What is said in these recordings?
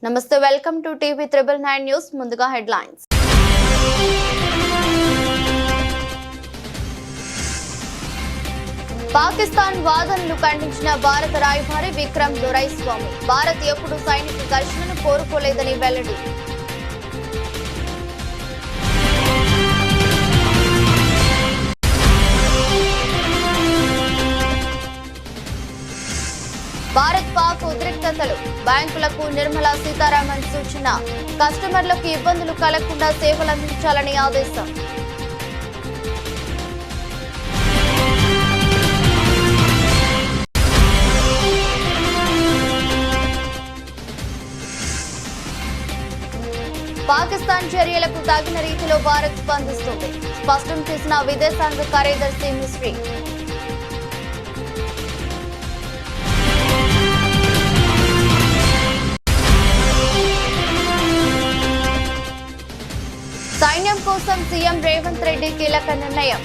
నమస్తే welcome to TV 999 news ముందుగా headlines Pakistan వాదనలు ఖండించిన భారత రాయబారి విక్రమ్ దొరైస్వామి భారత్ ఎప్పుడు సైనిక ఘర్షణను కోరుకోలేదని వెల్లడి భారత్ పాక్ ఉద్రిక్తతలు బ్యాంకులకు నిర్మలా సీతారామన్ సూచన కస్టమర్లకు ఇబ్బందులు కలగకుండా సేవలు అందించాలని ఆదేశం పాకిస్తాన్ చర్యలకు తగిన రీతిలో భారత్ స్పందిస్తుంది స్పష్టం చేసిన విదేశాంగ కార్యదర్శి మిస్రీ సైన్యం కోసం సీఎం రేవంత్ రెడ్డి కీలక నిర్ణయం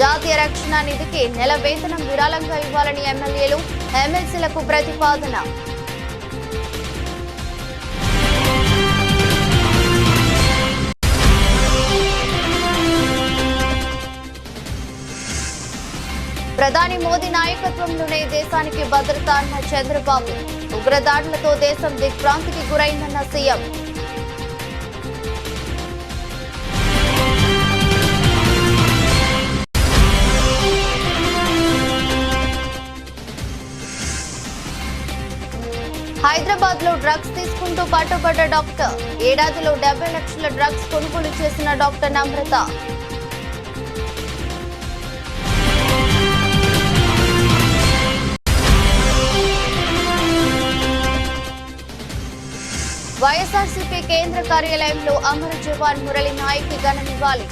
జాతీయ రక్షణ నిధికి నెల వేతనం విరాళంగా ఇవ్వాలని ఎమ్మెల్యేలు ఎమ్మెల్సీలకు ప్రతిపాదన ప్రధాని మోదీ నాయకత్వంలోనే దేశానికి భద్రత అన్న చంద్రబాబు ఉగ్రదాడులతో దేశం దిగ్భ్రాంతికి గురైందన్న సీఎం హైదరాబాద్ లో డ్రగ్స్ తీసుకుంటూ పట్టుబడ్డ డాక్టర్ ఏడాదిలో 70 లక్షల డ్రగ్స్ కొనుగోలు చేసిన డాక్టర్ నమ్రత వైఎస్ఆర్సీపీ కేంద్ర కార్యాలయంలో అమర జవాన్ మురళి నాయక్ కి ఘన నివాళి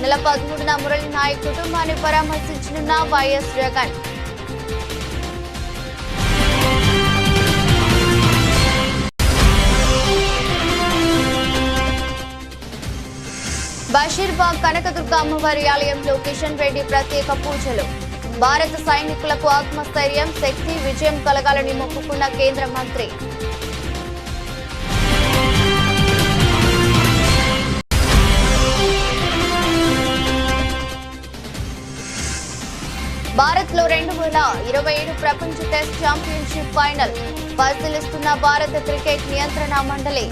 నెల 13న మురళి నాయక్ కుటుంబాన్ని పరామర్శించనున్న వైఎస్ జగన్ బషీర్బాగ్ కనకదుర్గ అమ్మవారి ఆలయంలో కిషన్ రెడ్డి ప్రత్యేక పూజలు భారత సైనికులకు ఆత్మస్థైర్యం శక్తి విజయం కలగాలని మొక్కుకున్న కేంద్ర మంత్రి భారత్ లో 2027 ప్రపంచ టెస్ట్ ఛాంపియన్షిప్ ఫైనల్ పరిశీలిస్తున్న భారత క్రికెట్ నియంత్రణ మండలి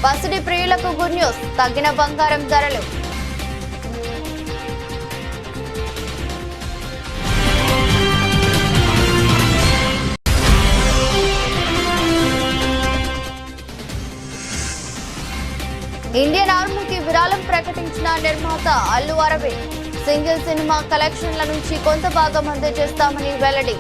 పసిడి ప్రియులకు గుడ్ న్యూస్ తగ్గిన బంగారం ధరలు ఇండియన్ ఆర్మీకి విరాళం ప్రకటించిన నిర్మాత అల్లు అరవింద్ సింగిల్ సినిమా కలెక్షన్ల నుంచి కొంత భాగం అందజేస్తామని వెల్లడి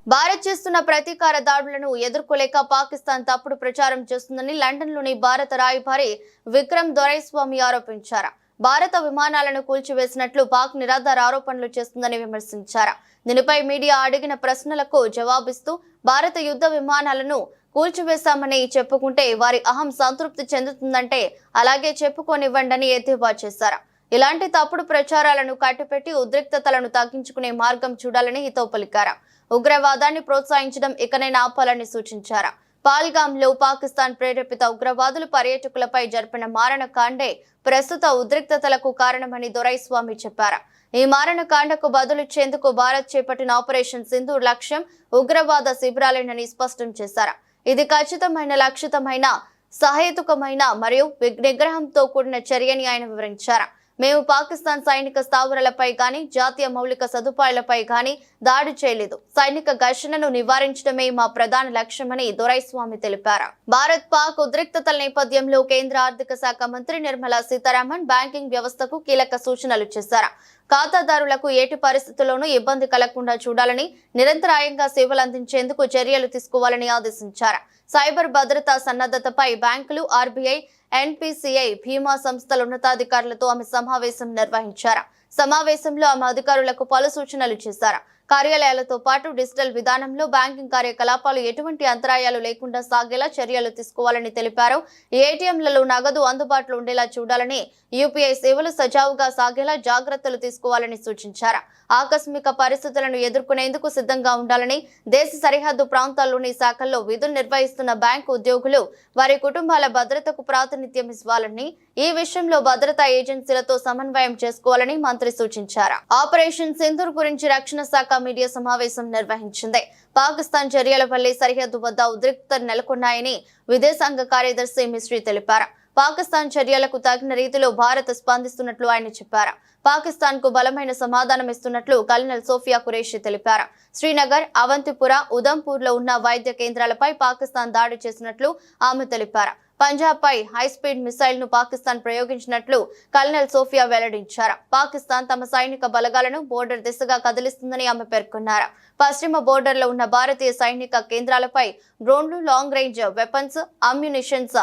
భారత్ చేస్తున్న ప్రతీకార దాడులను ఎదుర్కోలేక పాకిస్తాన్ తప్పుడు ప్రచారం చేస్తుందని లండన్లోని భారత రాయబారి విక్రమ్ దొరైస్వామి ఆరోపించారు భారత విమానాలను కూల్చివేసినట్లు పాక్ నిరాధార ఆరోపణలు చేస్తుందని విమర్శించారు దీనిపై మీడియా అడిగిన ప్రశ్నలకు జవాబిస్తూ భారత యుద్ధ విమానాలను కూల్చివేశామని చెప్పుకుంటే వారి అహం సంతృప్తి చెందుతుందంటే అలాగే చెప్పుకోనివ్వండని ఎద్దేవా చేశారు ఇలాంటి తప్పుడు ప్రచారాలను కట్టిపెట్టి ఉద్రిక్తతలను తగ్గించుకునే మార్గం చూడాలని హితవు పలికారు ఉగ్రవాదాన్ని ప్రోత్సహించడం ఇకనైనా ఆపాలని సూచించారు పాల్గాంలో పాకిస్తాన్ ప్రేరేపిత ఉగ్రవాదులు పర్యాటకులపై జరిపిన మారణకాండే ప్రస్తుత ఉద్రిక్తతలకు కారణమని దొరైస్వామి చెప్పారు ఈ మారణకాండకు బదులిచ్చేందుకు భారత్ చేపట్టిన ఆపరేషన్ సింధూర్ లక్ష్యం ఉగ్రవాద శిబిరాలేనని స్పష్టం చేశారు ఇది ఖచ్చితమైన లక్షితమైన సహేతుకమైన మరియు నిగ్రహంతో కూడిన చర్యని ఆయన వివరించారు మేము పాకిస్తాన్ సైనిక స్థావరాలపై గాని జాతీయ మౌలిక సదుపాయాలపై గాని దాడి చేయలేదు సైనిక ఘర్షణను నివారించడమే మా ప్రధాన లక్ష్యమని దొరైస్వామి తెలిపారు భారత్ పాక్ ఉద్రిక్తతల నేపథ్యంలో కేంద్ర ఆర్థిక శాఖ మంత్రి నిర్మలా సీతారామన్ బ్యాంకింగ్ వ్యవస్థకు కీలక సూచనలు చేశారు ఖాతాదారులకు ఏటి పరిస్థితుల్లోనూ ఇబ్బంది కలగకుండా చూడాలని నిరంతరాయంగా సేవలు అందించేందుకు చర్యలు తీసుకోవాలని ఆదేశించారు సైబర్ భద్రతా సన్నద్ధతపై బ్యాంకులు ఆర్బీఐ ఎన్పీసీఐ భీమా సంస్థల ఉన్నతాధికారులతో ఆమె సమావేశం నిర్వహించారు సమావేశంలో ఆమె అధికారులకు పలు సూచనలు చేశారు కార్యాలయాలతో పాటు డిజిటల్ విధానంలో బ్యాంకింగ్ కార్యకలాపాలు ఎటువంటి అంతరాయాలు లేకుండా సాగేలా చర్యలు తీసుకోవాలని తెలిపారు. ఏటీఎంలలో నగదు అందుబాటులో ఉండేలా చూడాలని, యూపీఐ సేవలు సజావుగా సాగేలా జాగ్రత్తలు తీసుకోవాలని సూచించారు. ఆకస్మిక పరిస్థితులను ఎదుర్కొనేందుకు సిద్ధంగా ఉండాలని, దేశ సరిహద్దు ప్రాంతాల్లోని శాఖల్లో విధులు నిర్వహిస్తున్న బ్యాంకు ఉద్యోగులు వారి కుటుంబాల భద్రతకు ప్రాతినిధ్యం ఇవ్వాలని, ఈ విషయంలో భద్రతా ఏజెన్సీలతో సమన్వయం చేసుకోవాలని మంత్రి సూచించారు. ఆపరేషన్ సింధూర్ గురించి రక్షణ శాఖ మీడియా సమావేశం నిర్వహించింది. పాకిస్తాన్ చర్యల వల్లే సరిహద్దు వద్ద ఉద్రిక్తత నెలకొన్నాయని విదేశాంగ కార్యదర్శి మిస్రీ తెలిపారు. పాకిస్తాన్ చర్యలకు తగిన రీతిలో భారత్ స్పందిస్తున్నట్లు ఆయన చెప్పారు. పాకిస్తాన్ కు బలమైన సమాధానం ఇస్తున్నట్లు కల్నల్ సోఫియా ఖురేషి తెలిపారు. శ్రీనగర్, అవంతిపుర, ఉదంపూర్ లో ఉన్న వైద్య కేంద్రాలపై పాకిస్తాన్ దాడి చేసినట్లు ఆమె తెలిపారు. పంజాబ్ పై హైస్పీడ్ మిసైల్ ను పాకిస్తాన్ ప్రయోగించినట్లు కల్నల్ సోఫియా వెల్లడించారు. పాకిస్తాన్ తమ సైనిక బలగాలను బోర్డర్ దిశగా కదిలిస్తుందని ఆమె పేర్కొన్నారు. పశ్చిమ బోర్డర్ లో ఉన్న భారతీయ సైనిక కేంద్రాలపై డ్రోన్లు, లాంగ్ రేంజ్ వెపన్స్, అమ్యునిషన్స్,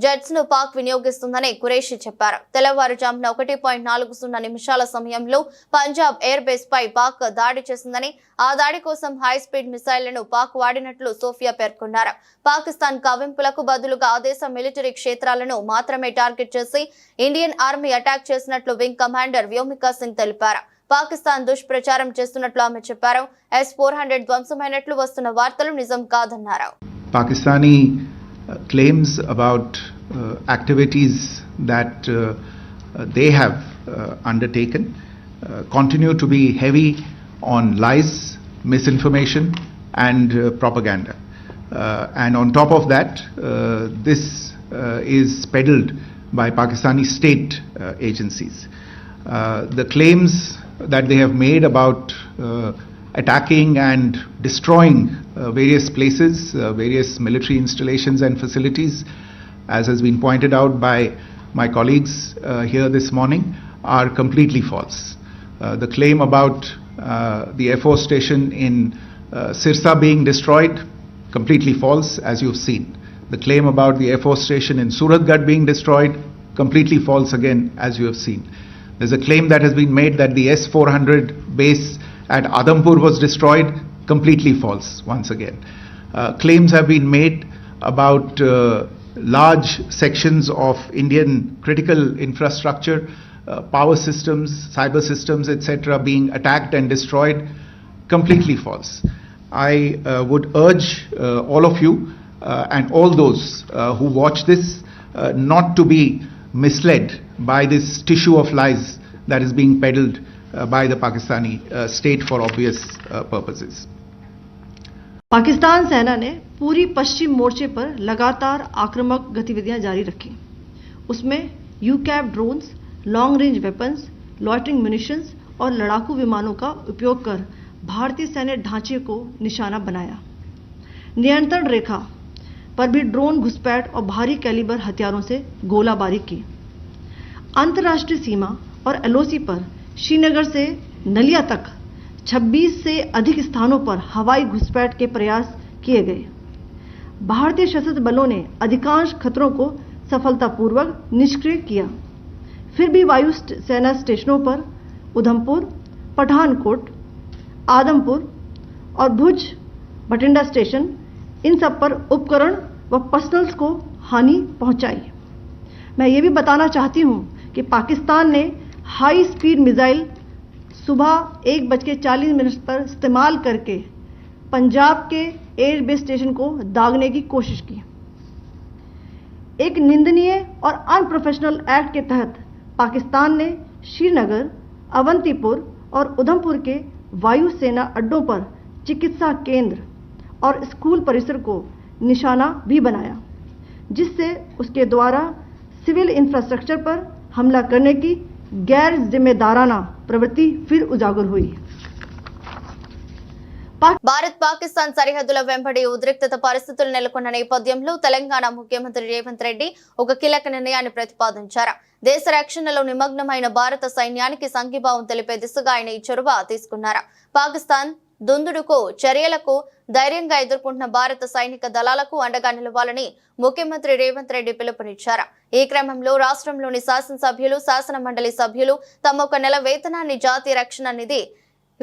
జెట్స్ ను పాక్ వినియోగిస్తుందని ఖురేషి చెప్పారు. తెల్లవారుజామున 1.40 నిమిషాల సమయంలో పంజాబ్ ఎయిర్ బేస్ పై పాక్ దాడి చేసిందని, ఆ దాడి కోసం హై స్పీడ్ మిసైళ్లను పాక్ వాడినట్లు సోఫియా పేర్కొన్నారు. పాకిస్తాన్ కవ్వింపులకు బదులుగా ఆ దేశ మిలిటరీ క్షేత్రాలను మాత్రమే టార్గెట్ చేసి ఇండియన్ ఆర్మీ అటాక్ చేసినట్లు వింగ్ కమాండర్ వ్యోమికా సింగ్ తెలిపారు. పాకిస్తాన్ దుష్ప్రచారం చేస్తున్నట్లు ఆమె చెప్పారు. S-400 ధ్వంసమైనట్లు వస్తున్న వార్తలు నిజం కాదన్నారు. Pakistani claims about activities that they have undertaken continue to be heavy on lies, misinformation and propaganda. And on top of that, this is peddled by Pakistani state agencies. The claims that they have made about attacking and destroying various places, various military installations and facilities, as has been pointed out by my colleagues here this morning, are completely false. The claim about the Air Force station in Sirsa being destroyed, completely false, as you've seen. The claim about the Air Force station in Suratgarh being destroyed, completely false again, as you have seen. There's a claim that has been made that the S-400 base at Adampur was destroyed, completely false once again. Claims have been made about large sections of Indian critical infrastructure, power systems, cyber systems, etc. being attacked and destroyed, completely false. I would urge all of you and all those who watch this not to be misled by this tissue of lies that is being peddled by the Pakistani state for obvious purposes. Pakistan सेना ने पूरी पश्चिम मोर्चे पर लगातार आक्रामक गतिविधियां जारी रखी। उसमें UCAV drones, long range weapons, loitering munitions और लड़ाकू विमानों का उपयोग कर भारतीय सैन्य ढांचे को निशाना बनाया। नियंत्रण रेखा पर भी ड्रोन घुसपैठ और भारी कैलिबर हथियारों से गोलाबारी की। अंतर्राष्ट्रीय सीमा और एलओसी पर श्रीनगर से नलिया तक 26 से अधिक स्थानों पर हवाई घुसपैठ के प्रयास किए गए। भारतीय सशस्त्र बलों ने अधिकांश खतरों को सफलतापूर्वक निष्क्रिय किया। फिर भी वायु सेना स्टेशनों पर उधमपुर, पठानकोट, आदमपुर और भुज बठिंडा स्टेशन, इन सब पर उपकरण व पर्सनल्स को हानि पहुंचाई। मैं ये भी बताना चाहती हूं कि पाकिस्तान ने हाई स्पीड मिसाइल सुबह 1:40 पर इस्तेमाल करके पंजाब के एयरबेस स्टेशन को दागने की कोशिश की। एक निंदनीय और अनप्रोफेशनल एक्ट के तहत पाकिस्तान ने श्रीनगर, अवंतीपुर और उधमपुर के वायु सेना अड्डों पर चिकित्सा केंद्र और स्कूल परिसर को निशाना भी बनाया, जिससे उसके द्वारा सिविल इंफ्रास्ट्रक्चर पर हमला करने की गैर जिम्मेदाराना प्रवृत्ति फिर उजागर हुई। భారత్ పాకిస్తాన్ సరిహద్దుల వెంబడి ఉద్రిక్తత పరిస్థితులు నెలకొన్న నేపథ్యంలో తెలంగాణ ముఖ్యమంత్రి రేవంత్ రెడ్డి ఒక కీలక నిర్ణయాన్ని ప్రతిపాదించారు. దేశ రక్షణలో నిమగ్నమైన భారత సైన్యానికి సంఘీభావం తెలిపే దిశగా ఆయన ఈ చొరవ తీసుకున్నారు. పాకిస్తాన్ దుందుడుకు చర్యలకు ధైర్యంగా ఎదుర్కొంటున్న భారత సైనిక దళాలకు అండగా నిలవాలని ముఖ్యమంత్రి రేవంత్ రెడ్డి పిలుపునిచ్చారు. ఈ క్రమంలో రాష్ట్రంలోని శాసనసభ్యులు, శాసన మండలి సభ్యులు తమ 1 నెల వేతనాన్ని జాతీయ రక్షణ నిధి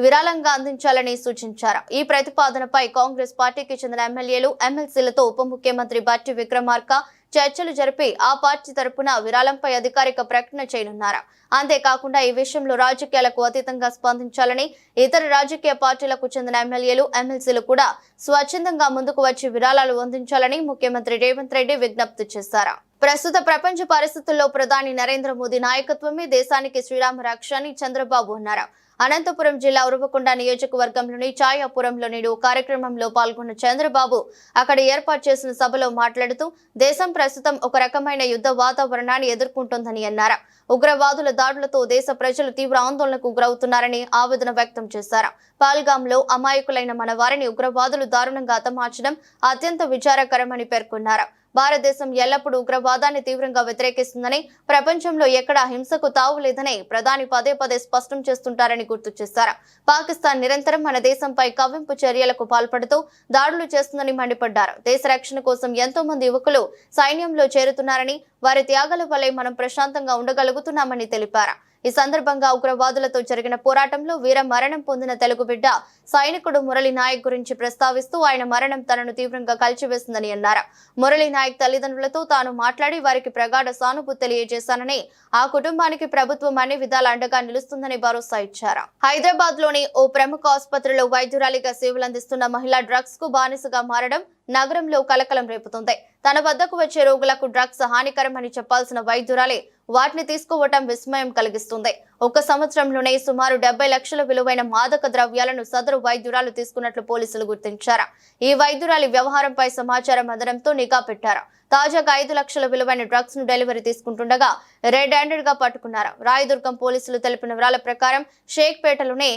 విరాళంగా అందించాలని సూచించారు. ఈ ప్రతిపాదనపై కాంగ్రెస్ పార్టీకి చెందిన ఎమ్మెల్యేలు, ఎమ్మెల్సీలతో ఉప ముఖ్యమంత్రి బట్టి విక్రమార్క చర్చలు జరిపి ఆ పార్టీ తరపున విరాళంపై అధికారిక ప్రకటన చేయనున్నారు. అంతేకాకుండా ఈ విషయంలో రాజకీయాలకు అతీతంగా స్పందించాలని, ఇతర రాజకీయ పార్టీలకు చెందిన ఎమ్మెల్యేలు, ఎమ్మెల్సీలు కూడా స్వచ్ఛందంగా ముందుకు వచ్చి విరాళాలు అందించాలని ముఖ్యమంత్రి రేవంత్ రెడ్డి విజ్ఞప్తి చేశారు. ప్రస్తుత ప్రపంచ పరిస్థితుల్లో ప్రధాని నరేంద్ర మోదీ నాయకత్వమే దేశానికి శ్రీరామ రక్ష అని చంద్రబాబు అన్నారు. అనంతపురం జిల్లా ఉరవకొండ నియోజకవర్గంలోని ఛాయాపురంలో నేడు కార్యక్రమంలో పాల్గొన్న చంద్రబాబు అక్కడ ఏర్పాటు చేసిన సభలో మాట్లాడుతూ దేశం ప్రస్తుతం ఒక రకమైన యుద్ధ వాతావరణాన్ని ఎదుర్కొంటోందని అన్నారు. ఉగ్రవాదుల దాడులతో దేశ ప్రజలు తీవ్ర ఆందోళనకు గురవుతున్నారని ఆవేదన వ్యక్తం చేశారు. పాల్గాంలో అమాయకులైన మన వారిని ఉగ్రవాదులు దారుణంగా హతమార్చడం అత్యంత విచారకరమని పేర్కొన్నారు. భారతదేశం ఎల్లప్పుడూ ఉగ్రవాదాన్ని తీవ్రంగా వ్యతిరేకిస్తుందని, ప్రపంచంలో ఎక్కడా హింసకు తావు లేదని ప్రధాని పదే పదే స్పష్టం చేస్తుంటారని గుర్తు చేశారు. పాకిస్తాన్ నిరంతరం మన దేశంపై కవ్వింపు చర్యలకు పాల్పడుతూ దాడులు చేస్తుందని మండిపడ్డారు. దేశ రక్షణ కోసం ఎంతో మంది యువకులు సైన్యంలో చేరుతున్నారని, వారి త్యాగాల వల్లే మనం ప్రశాంతంగా ఉండగలుగుతున్నామని తెలిపారు. ఈ సందర్భంగా ఉగ్రవాదులతో జరిగిన పోరాటంలో వీర మరణం పొందిన తెలుగు బిడ్డ సైనికుడు మురళీ నాయక్ గురించి ప్రస్తావిస్తూ ఆయన మరణం తనను తీవ్రంగా కలిచివేసిందని అన్నారు. మురళీ నాయక్ తల్లిదండ్రులతో తాను మాట్లాడి వారికి ప్రగాఢ సానుభూతి తెలియజేశానని, ఆ కుటుంబానికి ప్రభుత్వం అన్ని విధాల అండగా నిలుస్తుందని భరోసా ఇచ్చారు. హైదరాబాద్ లోని ఓ ప్రముఖ ఆసుపత్రిలో వైద్యురాలిగా సేవలందిస్తున్న మహిళ డ్రగ్స్ కు బానిసగా మారడం నగరంలో కలకలం రేపుతుంది. తన వద్దకు వచ్చే రోగులకు డ్రగ్స్ హానికరమని చెప్పాల్సిన వైద్యురాలే వాటిని తీసుకోవటం విస్మయం కలిగిస్తుంది. ఒక సంవత్సరంలోనే సుమారు 70 లక్షల విలువైన మాదక ద్రవ్యాలను సదరు వైద్యురాలు తీసుకున్నట్లు పోలీసులు గుర్తించారు. ఈ వైద్యురాలి వ్యవహారంపై సమాచారం అందడంతో నిఘా పెట్టారు. తాజాగా 5 లక్షల విలువైన డ్రగ్స్ ను డెలివరీ తీసుకుంటుండగా రెడ్ హ్యాండెడ్ గా పట్టుకున్నారు. రాయదుర్గం పోలీసులు తెలిపిన వివరాల ప్రకారం షేక్పేటలోని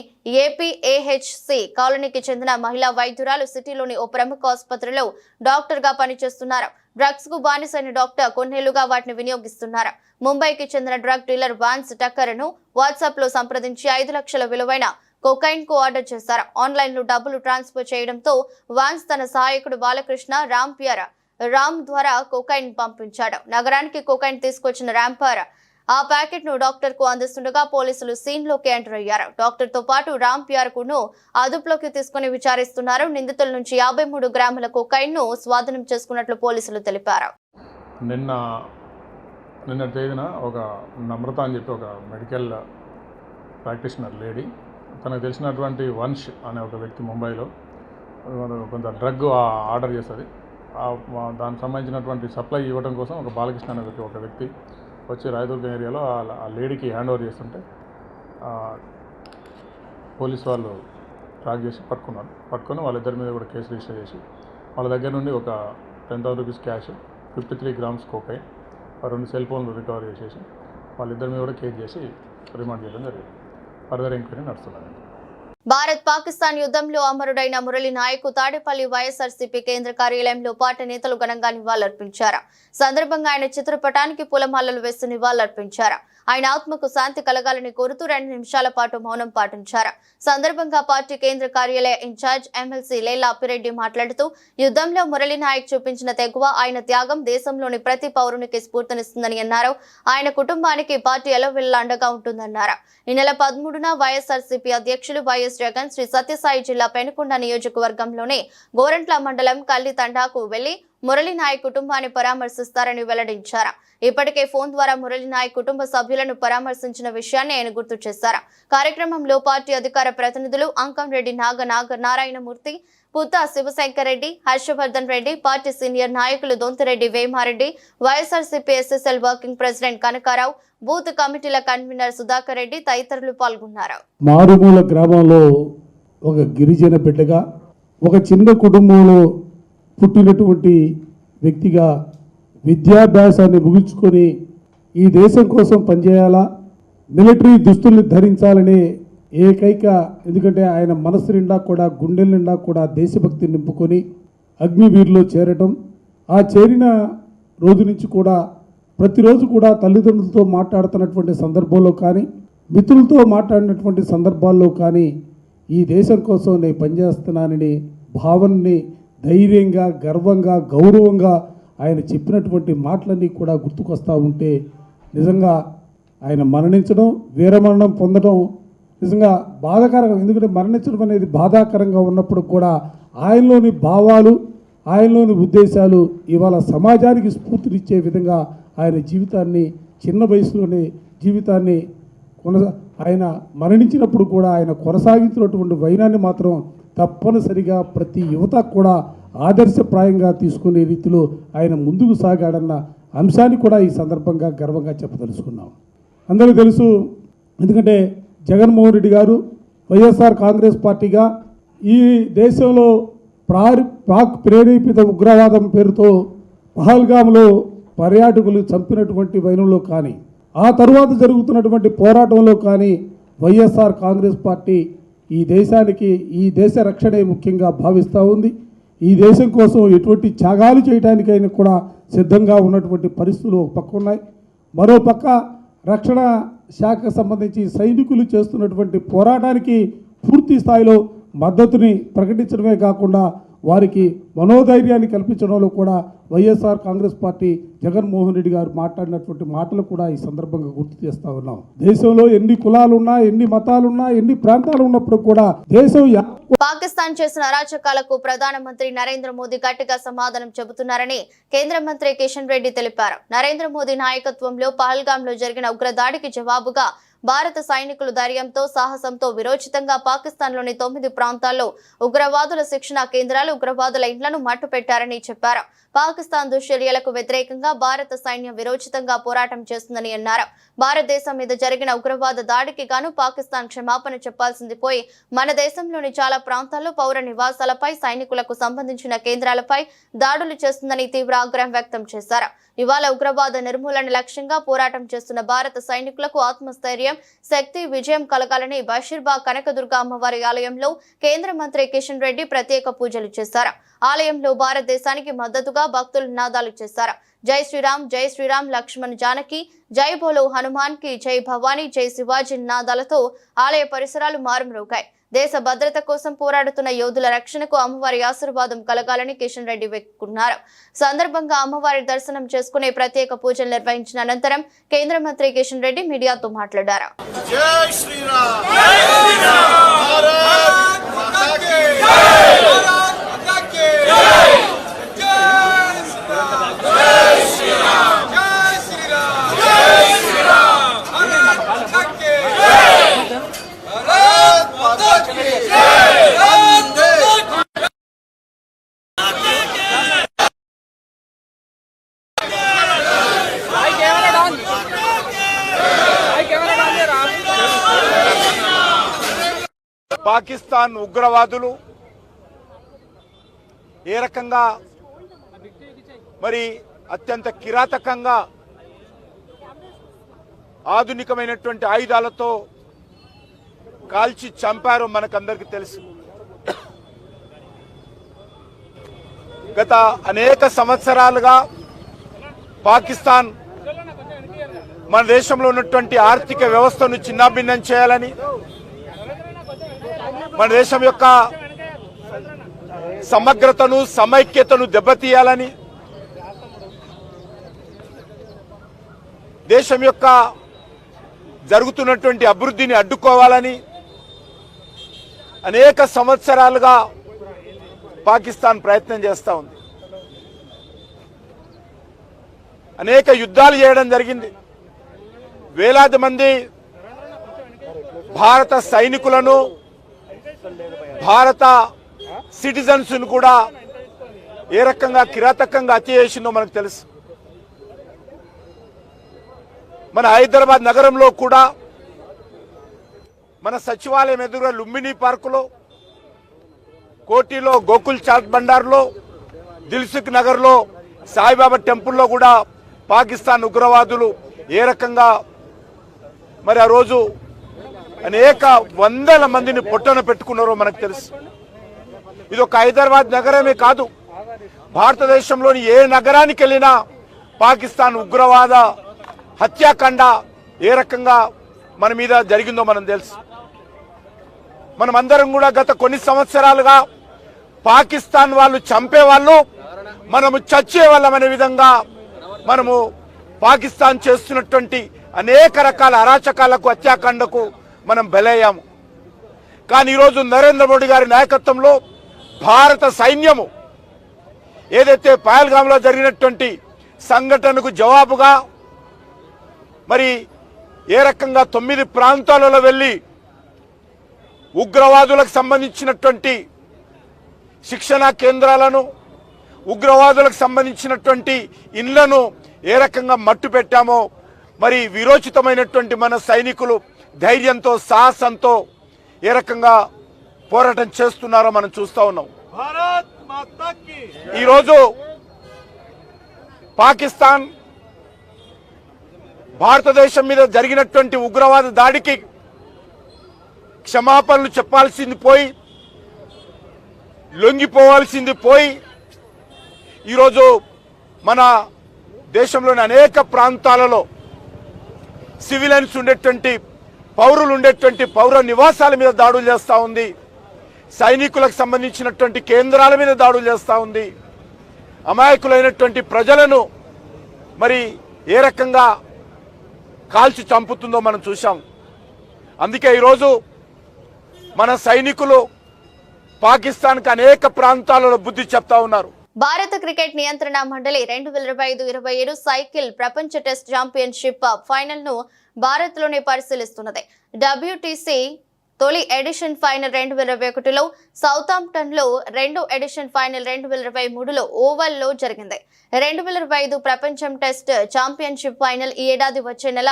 ఏపీఏహెచ్సి కాలనీకి చెందిన మహిళా వైద్యురాలు సిటీలోని ఓ ప్రముఖ ఆసుపత్రిలో డాక్టర్ గా పనిచేస్తున్నారు. డ్రగ్స్ కు బానిసైన డాక్టర్ కొన్నేళ్లుగా వాటిని వినియోగిస్తున్నారు. ముంబైకి చెందిన డ్రగ్ డీలర్ వాన్స్ టక్కర్ ను వాట్సాప్ లో సంప్రదించి 5 లక్షల విలువైన కొకైన్ కు ఆర్డర్ చేశారు. ఆన్లైన్ లో డబ్బులు ట్రాన్స్ఫర్ చేయడంతో వాన్స్ తన సహాయకుడు బాలకృష్ణ రామ్ ద్వారా కొకైన్ పంపించాడు. నగరానికి కొకైన్ తీసుకొచ్చిన ర్యాంపర్ ఆ ప్యాకెట్ ను డాక్టర్ కు అందిస్తుండగా పోలీసులు సీన్ లోకి ఎంటర్ అయ్యారు. డాక్టర్ తో పాటు రామ్ ప్యార్ ను అదుపులోకి తీసుకుని విచారిస్తున్నారు. నిందితుల నుంచి 53 గ్రాముల కొకైన్ ను స్వాధీనం చేసుకున్నట్లు పోలీసులు తెలిపారు. నిన్న తేదీన ఒక నమ్రత అని చెప్పి ఒక మెడికల్ ప్రాక్టీషనర్ లేడీ, తనకు తెలిసినటువంటి వంశ్ అనే ఒక వ్యక్తి ముంబైలో కొంత డ్రగ్ ఆర్డర్ చేస్తుంది. దానికి సంబంధించినటువంటి సప్లై ఇవ్వడం కోసం ఒక బాలకృష్ణ అనే ఒక వ్యక్తి వచ్చి రాయదుర్గం ఏరియాలో ఆ లేడీకి హ్యాండ్ ఓవర్ చేస్తుంటే పోలీస్ వాళ్ళు ట్రాక్ చేసి పట్టుకొని వాళ్ళిద్దరి మీద కూడా కేసు రిజిస్టర్ చేసి వాళ్ళ దగ్గర నుండి ఒక 10,000 rupees cash, 53 grams cocaine, 2 cell ఫోన్లు రికవర్ చేసేసి వాళ్ళిద్దరి మీద కూడా కేసు చేసి రిమాండ్ చేయడం జరిగింది. ఫర్దర్ ఎంక్వైరీ నడుస్తున్నది. భారత్ పాకిస్తాన్ యుద్ధంలో అమరుడైన మురళీ నాయక్ తాడేపల్లి వైఎస్ఆర్సీపీ కేంద్ర కార్యాలయంలో పార్టీ నేతలు ఘనంగా నివాళులర్పించారు. సందర్భంగా ఆయన చిత్రపటానికి పూలమాలలు వేసి నివాళులర్పించారు. ఆయన ఆత్మకు శాంతి కలగాలని కోరుతూ 2 నిమిషాల పాటు మౌనం పాటించారు. సందర్భంగా పార్టీ కేంద్ర కార్యాలయ ఇన్ఛార్జ్ ఎమ్మెల్సీ లేలా అప్పిరెడ్డి మాట్లాడుతూ యుద్ధంలో మురళీ నాయక్ చూపించిన తెగువ, ఆయన త్యాగం దేశంలోని ప్రతి పౌరునికి స్ఫూర్తినిస్తుందని అన్నారు. ఆయన కుటుంబానికి పార్టీ ఎల్లవెల్లా అండగా ఉంటుందన్నారు. ఈ నెల 13న వైఎస్ఆర్సీపీ అధ్యక్షులు వైఎస్ జగన్ శ్రీ సత్యసాయి జిల్లా పెనుకొండ నియోజకవర్గంలోని గోరంట్ల మండలం కల్లి తండాకు వెళ్లి మురళీ నాయక్ కుటుంబాన్ని పరామర్శిస్తారని వెల్లడించారు. ఇప్పటికే ఫోన్ ద్వారా మురళీ నాయక్ కుటుంబ సభ్యులను పరామర్శించిన విషయాన్ని ఆయన గుర్తు చేశారు. కార్యక్రమంలో పార్టీ అధికార ప్రతినిధులు అంకంరెడ్డి నారాయణమూర్తి, పుత్తా శివశంకర్ రెడ్డి, హర్షవర్ధన్ రెడ్డి, పార్టీ సీనియర్ నాయకులు Dontireddy Vemareddy, YSRCP SSL working president Kanakarao, booth కమిటీల కన్వీనర్ సుధాకర్ రెడ్డి తదితరులు పాల్గొన్నారు. మారుమూల గ్రామంలో ఒక గిరిజన బిడ్డగా, ఒక చిన్న కుటుంబంలో పుట్టినటువంటి వ్యక్తిగా విద్యాభ్యాసాన్ని ముగించుకొని ఈ దేశం కోసం పనిచేయాలా, మిలిటరీ దుస్తుల్ని ధరించాలనే ఏకైక, ఎందుకంటే ఆయన మనసు నిండా కూడా, గుండెల నిండా కూడా దేశభక్తి నింపుకొని అగ్నివీరులో చేరటం, ఆ చేరిన రోజు నుంచి కూడా ప్రతిరోజు కూడా తల్లిదండ్రులతో మాట్లాడుతున్నటువంటి సందర్భంలో కానీ, మిత్రులతో మాట్లాడినటువంటి సందర్భాల్లో కానీ ఈ దేశం కోసం నేను పనిచేస్తున్నానని భావనని ధైర్యంగా, గర్వంగా, గౌరవంగా ఆయన చెప్పినటువంటి మాటలన్నీ కూడా గుర్తుకొస్తూ ఉంటే నిజంగా ఆయన మరణించడం, వీరమరణం పొందడం నిజంగా బాధాకరంగా, ఎందుకంటే మరణించడం అనేది బాధాకరంగా ఉన్నప్పుడు కూడా ఆయనలోని భావాలు, ఆయనలోని ఉద్దేశాలు ఇవాళ సమాజానికి స్ఫూర్తినిచ్చే విధంగా ఆయన జీవితాన్ని, చిన్న వయసులోనే జీవితాన్ని ఆయన మరణించినప్పుడు కూడా ఆయన కొనసాగించినటువంటి వైనాన్ని మాత్రం తప్పనిసరిగా ప్రతి యువత కూడా ఆదర్శప్రాయంగా తీసుకునే రీతిలో ఆయన ముందుకు సాగాడన్న అంశాన్ని కూడా ఈ సందర్భంగా గర్వంగా చెప్పదలుచుకున్నాం. అందరికీ తెలుసు, ఎందుకంటే జగన్మోహన్ రెడ్డి గారు వైఎస్ఆర్ కాంగ్రెస్ పార్టీగా ఈ దేశంలో పాక్ ప్రేరేపిత ఉగ్రవాదం పేరుతో పహల్గామ్లో పర్యాటకులు చంపినటువంటి వైనంలో కానీ, ఆ తరువాత జరుగుతున్నటువంటి పోరాటంలో కానీ వైఎస్ఆర్ కాంగ్రెస్ పార్టీ ఈ దేశానికి, ఈ దేశ రక్షణే ముఖ్యంగా భావిస్తూ ఉంది. ఈ దేశం కోసం ఎటువంటి త్యాగాలు చేయడానికైనా కూడా సిద్ధంగా ఉన్నటువంటి పరిస్థితులు ఒక పక్క ఉన్నాయి. మరోపక్క రక్షణ శాఖకు సంబంధించి సైనికులు చేస్తున్నటువంటి పోరాటానికి పూర్తి స్థాయిలో మద్దతుని ప్రకటించడమే కాకుండా వారికి మనోధైర్యాన్ని కల్పించడంలో కూడా వైఎస్ఆర్ కాంగ్రెస్ పార్టీ జగన్మోహన్ రెడ్డి గారు మాట్లాడినటువంటి మాటలు కూడా ఈ సందర్భంగా గుర్తు చేస్తూ ఉన్నాం. దేశంలో ఎన్ని కులాలున్నా, ఎన్ని మతాలున్నా, ఎన్ని ప్రాంతాలు ఉన్నప్పుడు కూడా దేశం పాకిస్తాన్ చేసిన అరాచకాలకు ప్రధానమంత్రి నరేంద్ర మోదీ గట్టిగా సమాధానం చెబుతున్నారని కేంద్ర మంత్రి కిషన్ రెడ్డి తెలిపారు. నరేంద్ర మోదీ నాయకత్వంలో పహల్గాంలో జరిగిన ఉగ్రదాడికి జవాబుగా భారత సైనికులు ధైర్యంతో, సాహసంతో విరోచితంగా పాకిస్తాన్లోని 9 ప్రాంతాల్లో ఉగ్రవాదుల శిక్షణా కేంద్రాలు, ఉగ్రవాదుల ఇండ్లను మట్టుపెట్టారని చెప్పారు. పాకిస్తాన్ దుశ్చర్యలకు వ్యతిరేకంగా భారత సైన్యం విరోచితంగా పోరాటం చేస్తుందని అన్నారు. భారతదేశం మీద జరిగిన ఉగ్రవాద దాడికి గాను పాకిస్తాన్ క్షమాపణ చెప్పాల్సింది పోయి మన దేశంలోని చాలా ప్రాంతాల్లో పౌర నివాసాలపై, సైనికులకు సంబంధించిన కేంద్రాలపై దాడులు చేస్తుందని తీవ్ర ఆగ్రహం వ్యక్తం చేశారు. ఇవాళ ఉగ్రవాద నిర్మూలన లక్ష్యంగా పోరాటం చేస్తున్న భారత సైనికులకు ఆత్మస్థైర్యం, శక్తి, విజయం కలగాలని బషీర్బాగ్ కనకదుర్గ అమ్మవారి ఆలయంలో కేంద్ర మంత్రి కిషన్ రెడ్డి ప్రత్యేక పూజలు చేశారు. ఆలయంలో భారతదేశానికి మద్దతుగా భక్తులు నినాదాలు చేశారు. జై శ్రీరామ్, జై శ్రీరామ్, లక్ష్మణ్ జానకి, జై బోలో హనుమాన్ కి, జై భవానీ, జై శివాజీ నినాదాలతో ఆలయ పరిసరాలు మారుమ్రోగాయి. దేశ భద్రత కోసం పోరాడుతున్న యోధుల రక్షణకు అమ్మవారి ఆశీర్వాదం కలగాలని కిషన్ రెడ్డి వేడుకున్నారు. సందర్భంగా అమ్మవారి దర్శనం చేసుకునే ప్రత్యేక పూజలు నిర్వహించిన అనంతరం కేంద్ర మంత్రి కిషన్ రెడ్డి మీడియాతో మాట్లాడారు. జై శ్రీరామ్, జై శ్రీరామ్, భారత్ మాతా కీ జై, భారత్ మాతా కీ జై, జై శ్రీరామ్, జై శ్రీరామ్, జై శ్రీరామ్, జై శ్రీరామ్, భారత్ మాతా కీ జై, భారత్ మాతా కీ జై, వందే పాకిస్తాన్ ఉగ్రవాదులు ఏ రకంగా మరి అత్యంత కిరాతకంగా ఆధునికమైనటువంటి ఆయుధాలతో కాల్చి చంపారో మనకందరికీ తెలుసు. గత అనేక సంవత్సరాలుగా పాకిస్తాన్ మన దేశంలో ఉన్నటువంటి ఆర్థిక వ్యవస్థను చిన్నాభిన్నం చేయాలని, మన దేశం యొక్క సమగ్రతను, సమైక్యతను దెబ్బతీయాలని, దేశం యొక్క జరుగుతున్నటువంటి అభివృద్ధిని అడ్డుకోవాలని అనేక సంవత్సరాలుగా పాకిస్తాన్ ప్రయత్నం చేస్తూ ఉంది. అనేక యుద్ధాలు చేయడం జరిగింది. వేలాది మంది భారత సైనికులను, భారత సిటిజన్స్ ను కూడా ఏ రకంగా కిరాతకంగా హత్య చేసిందో మనకు తెలుసు. మన హైదరాబాద్ నగరంలో కూడా, మన సచివాలయం ఎదురుగా లుంబిని పార్కులో, కోటిలో, గోకుల్ చాట్ బండార్లో, దిల్సుఖ్ నగర్లో, సాయిబాబా టెంపుల్లో కూడా పాకిస్తాన్ ఉగ్రవాదులు ఏ రకంగా మరి ఆ రోజు అనేక వందల మందిని పొట్టన పెట్టుకున్నారో మనకు తెలుసు. ఇది ఒక హైదరాబాద్ నగరమే కాదు, భారతదేశంలోని ఏ నగరానికి వెళ్ళినా పాకిస్తాన్ ఉగ్రవాద హత్యాకాండ ఏ రకంగా మన మీద జరిగిందో మనం తెలుసు. మనమందరం కూడా గత కొన్ని సంవత్సరాలుగా పాకిస్తాన్ వాళ్ళు చంపేవాళ్ళు, మనము చచ్చేవాళ్ళం అనే విధంగా మనము పాకిస్తాన్ చేస్తున్నటువంటి అనేక రకాల అరాచకాలకు, హత్యాకాండకు మనం బలయ్యాము. కానీ ఈరోజు నరేంద్ర మోడీ గారి నాయకత్వంలో భారత సైన్యము ఏదైతే పహల్గామ్లో జరిగినటువంటి సంఘటనకు జవాబుగా మరి ఏ రకంగా 9 ప్రాంతాలలో వెళ్ళి ఉగ్రవాదులకు సంబంధించినటువంటి శిక్షణా కేంద్రాలను, ఉగ్రవాదులకు సంబంధించినటువంటి ఇళ్లను ఏ రకంగా మట్టు పెట్టామో మరి విరోచితమైనటువంటి మన సైనికులు ధైర్యంతో, సాహసంతో ఏ రకంగా పోరాటం చేస్తున్నారో మనం చూస్తూ ఉన్నాం. ఈరోజు పాకిస్తాన్ భారతదేశం మీద జరిగినటువంటి ఉగ్రవాద దాడికి క్షమాపణలు చెప్పాల్సింది పోయి, లొంగిపోవాల్సింది పోయి, ఈరోజు మన దేశంలోని అనేక ప్రాంతాలలో సివిలియన్స్ ఉండేటువంటి, పౌరులు ఉండేటువంటి పౌర నివాసాల మీద దాడులు చేస్తూ ఉంది. సైనికులకు సంబంధించినటువంటి కేంద్రాల మీద దాడులు చేస్తూ ఉంది. అమాయకులైనటువంటి ప్రజలను మరి ఏ రకంగా కాల్చి చంపుతుందో మనం చూసాం. అందుకే ఈరోజు మన సైనికులు పాకిస్తాన్కి అనేక ప్రాంతాలలో బుద్ధి చెప్తా ఉన్నారు. భారత క్రికెట్ నియంత్రణ మండలి 2025-27 సైకిల్ ప్రపంచ టెస్ట్ ఛాంపియన్షిప్ ఫైనల్ ను భారత్ లోనే పరిశీలిస్తున్నది. WTC తొలి ఎడిషన్ ఫైనల్ 2021లో సౌతాంప్టన్ లో, రెండో ఎడిషన్ ఫైనల్ 2023లో ఓవల్ లో జరిగింది. 2025 ప్రపంచం టెస్ట్ ఛాంపియన్షిప్ ఫైనల్ ఈ ఏడాది వచ్చే నెల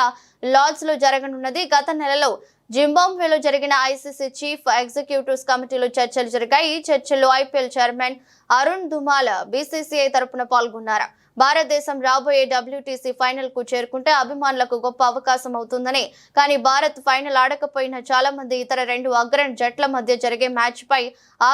లార్డ్స్ లో జరగనున్నది. గత నెలలో జింబాబ్వేలో జరిగిన ఐసీసీ చీఫ్ ఎగ్జిక్యూటివ్స్ కమిటీలో చర్చలు జరిగాయి. ఈ చర్చల్లో IPL chairman Arun Dhumal BCCI తరపున పాల్గొన్నారు. భారతదేశం రాబోయే WTC ఫైనల్ కు చేరుకుంటే అభిమానులకు గొప్ప అవకాశం అవుతుందని, కానీ భారత్ ఫైనల్ ఆడకపోయినా చాలా మంది ఇతర 2 అగ్రణ జట్ల మధ్య జరిగే మ్యాచ్ పై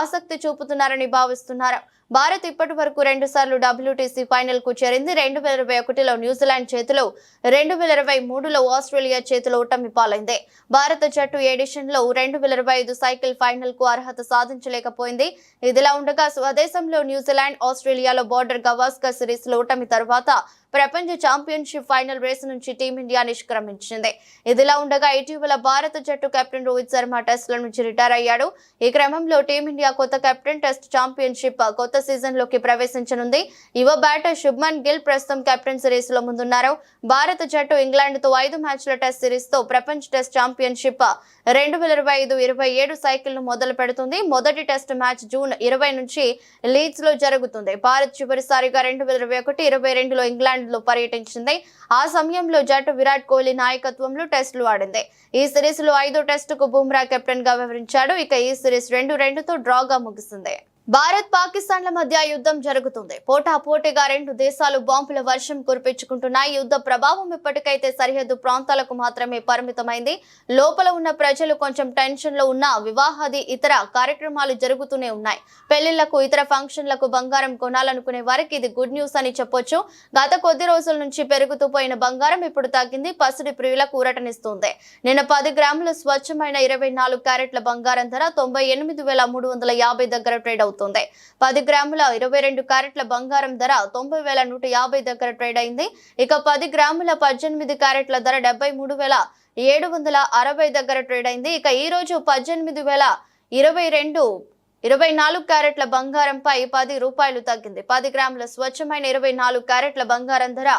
ఆసక్తి చూపుతున్నారని భావిస్తున్నారు. భారత్ ఇప్పటి వరకు 2 సార్లు WTC ఫైనల్ కు చేరింది. 2021లో న్యూజిలాండ్ చేతిలో, 2023లో ఆస్ట్రేలియా చేతిలో ఓటమి పాలైంది. భారత జట్టు ఎడిషన్ లో 2025 సైకిల్ ఫైనల్ కు అర్హత సాధించలేకపోయింది. ఇదిలా ఉండగా స్వదేశంలో న్యూజిలాండ్, ఆస్ట్రేలియాలో బోర్డర్ గవాస్కర్ సిరీస్ లో ఓటమి తర్వాత ప్రపంచ ఛాంపియన్షిప్ ఫైనల్ రేసు నుంచి టీమిండియా నిష్క్రమించింది. ఇదిలా ఉండగా ఇటీవల భారత జట్టు కెప్టెన్ రోహిత్ శర్మ టెస్ట్ల నుంచి రిటైర్ అయ్యాడు. ఈ క్రమంలో టీమిండియా కొత్త కెప్టెన్, టెస్ట్ ఛాంపియన్షిప్ కొత్త సీజన్ లోకి ప్రవేశించనుంది. యువ బ్యాటర్ శుభ్మన్ గిల్ ప్రస్తుతం కెప్టెన్ సిరీస్ లో ముందున్నారు. భారత జట్టు ఇంగ్లాండ్ తో 5 మ్యాచ్ల టెస్ట్ సిరీస్ తో ప్రపంచ టెస్ట్ ఛాంపియన్షిప్ 2025-27 సైకిల్ ను మొదలు పెడుతుంది. మొదటి టెస్ట్ మ్యాచ్ జూన్ 20 నుంచి లీడ్స్ లో జరుగుతుంది. భారత్ చివరిసారిగా 2021-22లో ఇంగ్లాండ్ లో పర్యటించింది. ఆ సమయంలో జట్టు విరాట్ కోహ్లీ నాయకత్వంలో టెస్టులు ఆడింది. ఈ సిరీస్ లో 5వ టెస్టుకు బుమ్రా కెప్టెన్ గా వ్యవహరించాడు. ఇక ఈ సిరీస్ 2-2తో డ్రాగా ముగిసింది. భారత్ పాకిస్తాన్ల మధ్య యుద్ధం జరుగుతుంది. పోటాపోటీగా 2 దేశాలు బాంబుల వర్షం కురిపించుకుంటున్నాయి. యుద్ధ ప్రభావం ఇప్పటికైతే సరిహద్దు ప్రాంతాలకు మాత్రమే పరిమితమైంది. లోపల ఉన్న ప్రజలు కొంచెం టెన్షన్ లో ఉన్న వివాహాది ఇతర కార్యక్రమాలు జరుగుతూనే ఉన్నాయి. పెళ్లిళ్లకు, ఇతర ఫంక్షన్లకు బంగారం కొనాలనుకునే వారికి ఇది గుడ్ న్యూస్ అని చెప్పొచ్చు. గత కొద్ది రోజుల నుంచి పెరుగుతూ పోయిన బంగారం ఇప్పుడు తగ్గింది. పసిడి ప్రియులకు ఊరటనిస్తుంది. నిన్న 10 గ్రాముల స్వచ్ఛమైన 24 క్యారెట్ల బంగారం ధర 98,350 దగ్గర ట్రేడ్ అవుతుంది. 10 గ్రాముల 22 క్యారెట్ల బంగారం ధర 90,150 దగ్గర ట్రేడ్ అయింది. ఇక 10 గ్రాముల 18 క్యారెట్ల ధర 73,760 దగ్గర ట్రేడ్ అయింది. ఇక ఈ రోజు 24 క్యారెట్ల బంగారంపై 10 రూపాయలు తగ్గింది. 10 గ్రాముల స్వచ్ఛమైన 24 క్యారెట్ల బంగారం ధర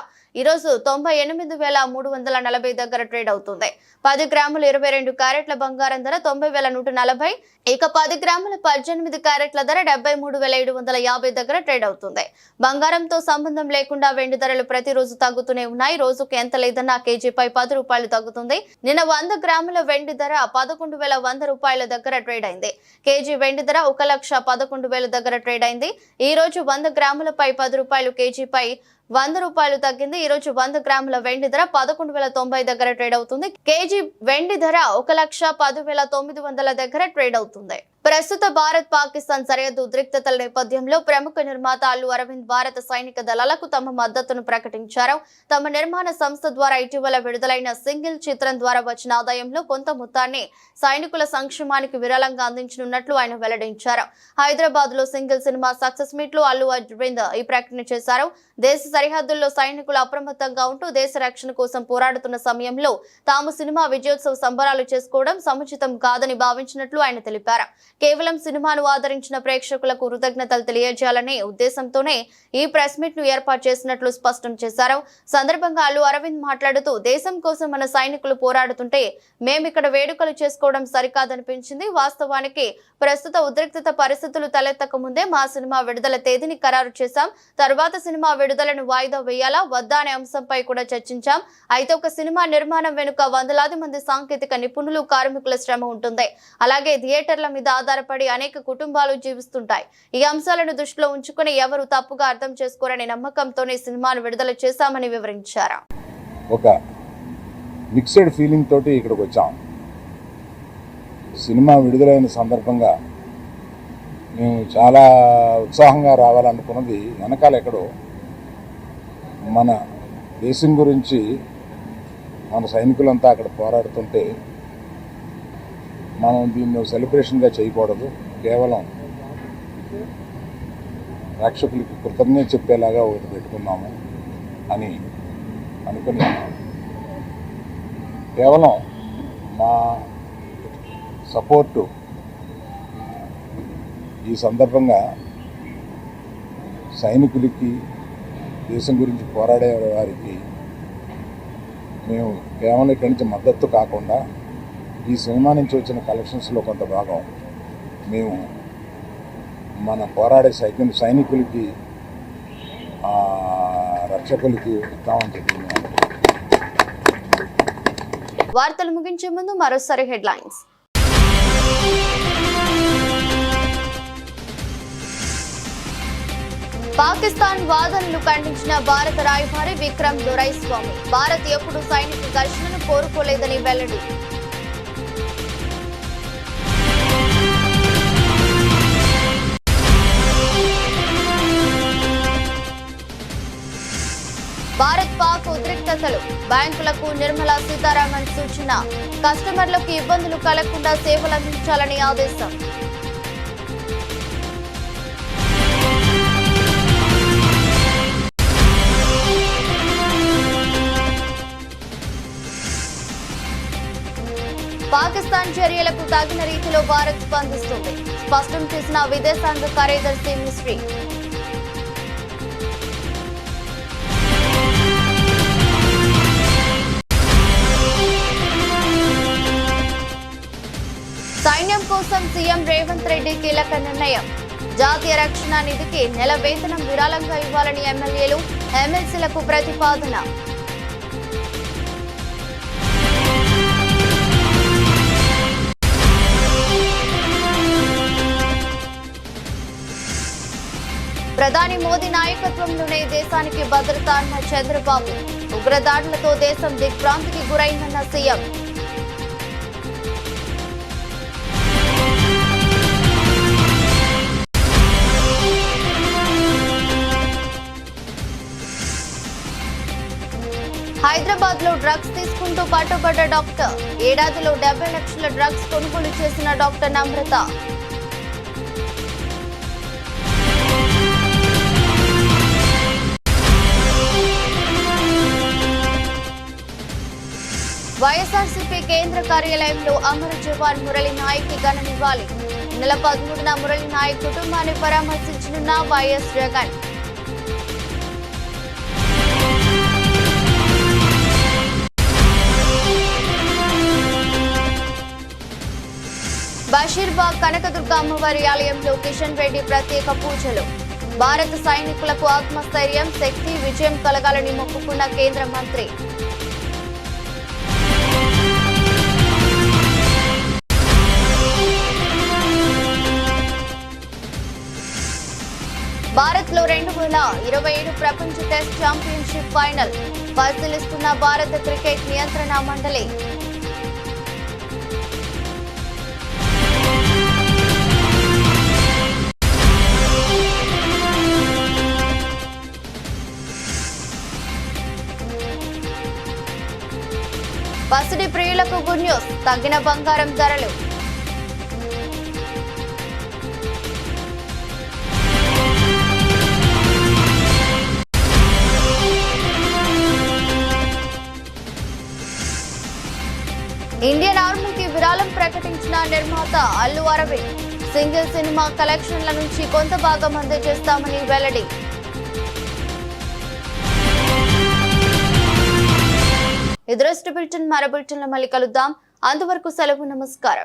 ఈరోజు 98,340 దగ్గర ట్రేడ్ అవుతుంది. 10 గ్రాముల 22 క్యారెట్ల బంగారం ధర 90,140. ఇక 10 గ్రాముల 18 క్యారెట్ల ధర 73,750 దగ్గర ట్రేడ్ అవుతుంది. బంగారంతో సంబంధం లేకుండా వెండి ధరలు ప్రతిరోజు తగ్గుతూనే ఉన్నాయి. రోజుకు ఎంత లేదన్నా కేజీపై 10 రూపాయలు తగ్గుతుంది. నిన్న 100 గ్రాముల వెండి ధర 11,100 రూపాయల దగ్గర ట్రేడ్ అయింది. కేజీ వెండి ధర 1,11,000 దగ్గర ట్రేడ్ అయింది. ఈ రోజు 100 గ్రాములపై 10 రూపాయలు కేజీపై 100 రూపాయలు తగ్గింది. ఈ రోజు 100 గ్రాముల వెండి ధర 11,090 దగ్గర ట్రేడ్ అవుతుంది. కేజీ వెండి ధర 1,10,900 దగ్గర ట్రేడ్ అవుతుంది. ప్రస్తుత భారత్ పాకిస్తాన్ సరిహద్దు ఉద్రిక్తతల నేపథ్యంలో ప్రముఖ నిర్మాత అల్లు అరవింద్ భారత సైనిక దళాలకు తమ మద్దతును ప్రకటించారు. తమ నిర్మాణ సంస్థ ద్వారా ఇటీవల విడుదలైన సింగిల్ చిత్రం ద్వారా వచ్చిన ఆదాయంలో కొంత మొత్తాన్ని సైనికుల సంక్షేమానికి విరాళంగా అందించనున్నట్లు ఆయన వెల్లడించారు. హైదరాబాద్ లో సింగిల్ సినిమా సక్సెస్ మీట్ లో అల్లు అరవింద్ ఈ ప్రకటన చేశారు. దేశ సరిహద్దుల్లో సైనికులు అప్రమత్తంగా ఉంటూ దేశ రక్షణ కోసం పోరాడుతున్న సమయంలో తాము సినిమా విజయోత్సవ సంబరాలు చేసుకోవడం సముచితం కాదని భావించినట్లు ఆయన తెలిపారు. కేవలం సినిమాను ఆదరించిన ప్రేక్షకులకు కృతజ్ఞతలు తెలియజేయాలనే ఉద్దేశంతోనే ఈ ప్రెస్ మీట్ ను ఏర్పాటు చేసినట్లు స్పష్టం చేశారు. సందర్భంగా అల్లు అరవింద్ మాట్లాడుతూ దేశం కోసం మన సైనికులు పోరాడుతుంటే మేమిక్కడ వేడుకలు చేసుకోవడం సరికాదనిపించింది. వాస్తవానికి ప్రస్తుత ఉద్రిక్తత పరిస్థితులు తలెత్తక ముందే మా సినిమా విడుదల తేదీని ఖరారు చేశాం. తర్వాత సినిమా విడుదలను వాయిదా వేయాలా వద్దా అనే అంశంపై కూడా చర్చించాం. అయితే ఒక సినిమా నిర్మాణం వెనుక వందలాది మంది సాంకేతిక నిపుణులు కార్మికుల శ్రమ ఉంటుంది. అలాగే థియేటర్ల మీద ఆధారపడి అనేక కుటుంబాలు జీవిస్తుంటాయి. ఈ అంశాలను దృష్టిలో ఉంచుకుని ఎవరు తప్పుగా అర్థం చేసుకోరనే నమ్మకంతోనే సినిమాను విడుదల చేశామని వివరించారు. ఒక మిక్స్డ్ ఫీలింగ్ తోటి ఇక్కడికి వచ్చాం. సినిమా విడుదలైన సందర్భంగా మేము చాలా ఉత్సాహంగా రావాలనుకున్నది వెనకాల ఎక్కడో మన దేశం గురించి మన సైనికులంతా అక్కడ పోరాడుతుంటే మనం దీన్ని సెలబ్రేషన్గా చేయకూడదు, కేవలం ప్రేక్షకులకి కృతజ్ఞత చెప్పేలాగా ఒకటి పెట్టుకున్నాము అని అనుకుని కేవలం మా సపోర్టు ఈ సందర్భంగా సైనికులకి దేశం గురించి పోరాడే వారికి మేము కేవలం ఇక్కడి నుంచి మద్దతు కాకుండా ఈ సినిమా నుంచి వచ్చిన కలెక్షన్స్లో కొంత భాగం మేము మన పోరాడే సైనికులకి రక్షకులకి ఇద్దామని చెప్తున్నాము. వార్తలు ముగించే ముందు మరోసారి హెడ్లైన్స్. పాకిస్తాన్ వాదనలు ఖండించిన భారత రాయబారి విక్రమ్ దొరైస్వామి భారత్ ఎప్పుడు సైనిక ఘర్షణను కోరుకోలేదని వెల్లడి. భారత్ పాక్ ఉద్రిక్తతలు బ్యాంకులకు నిర్మలా సీతారామన్ సూచన కస్టమర్లకు ఇబ్బందులు కలగకుండా సేవలందించాలని ఆదేశం. పాకిస్తాన్ చర్యలకు తగిన రీతిలో భారత్ స్పందిస్తుంది స్పష్టం చేసిన విదేశాంగ కార్యదర్శి మిస్రీ. సైన్యం కోసం సీఎం రేవంత్ రెడ్డి కీలక నిర్ణయం జాతీయ రక్షణ నిధికి నెల వేతనం విరాళంగా ఇవ్వాలని ఎమ్మెల్యేలు ఎమ్మెల్సీలకు ప్రతిపాదన. ప్రధాని మోదీ నాయకత్వంలోనే దేశానికి భద్రత అన్న చంద్రబాబు ఉగ్రదాడులతో దేశం దిగ్భ్రాంతికి గురైందన్న సీఎం. హైదరాబాద్ లో డ్రగ్స్ తీసుకుంటూ పట్టుబడ్డ డాక్టర్ ఏడాదిలో 70 లక్షల డ్రగ్స్ కొనుగోలు చేసిన డాక్టర్ నమ్రత. వైఎస్ఆర్సీపీ కేంద్ర కార్యాలయంలో అమర జవాన్ మురళీ నాయక్ కి ఘన నివాళి. నెల 13న మురళీ నాయక్ కుటుంబాన్ని పరామర్శించనున్న వైఎస్ జగన్. బషీర్బాగ్ కనకదుర్గ అమ్మవారి ఆలయంలో కిషన్ రెడ్డి ప్రత్యేక పూజలు. భారత సైనికులకు ఆత్మస్థైర్యం, శక్తి, విజయం కలగాలని మొక్కుకున్న కేంద్ర మంత్రి. భారత్ లో 2027 ప్రపంచ టెస్ట్ ఛాంపియన్షిప్ ఫైనల్ పరిశీలిస్తున్న భారత క్రికెట్ నియంత్రణ మండలి. పసిడి ప్రియులకు గుడ్ న్యూస్, తగ్గిన బంగారం ధరలు. ఇండియన్ ఆర్మీకి విరాళం ప్రకటించిన నిర్మాత అల్లు అరవింద్. సింగిల్ సినిమా కలెక్షన్ల నుంచి కొంత భాగం అందజేస్తామని వెల్లడి. ఇది బులెటిన్. మరో బులెటిన్లో మళ్ళీ కలుద్దాం. అంతవరకు సెలవు. నమస్కారం.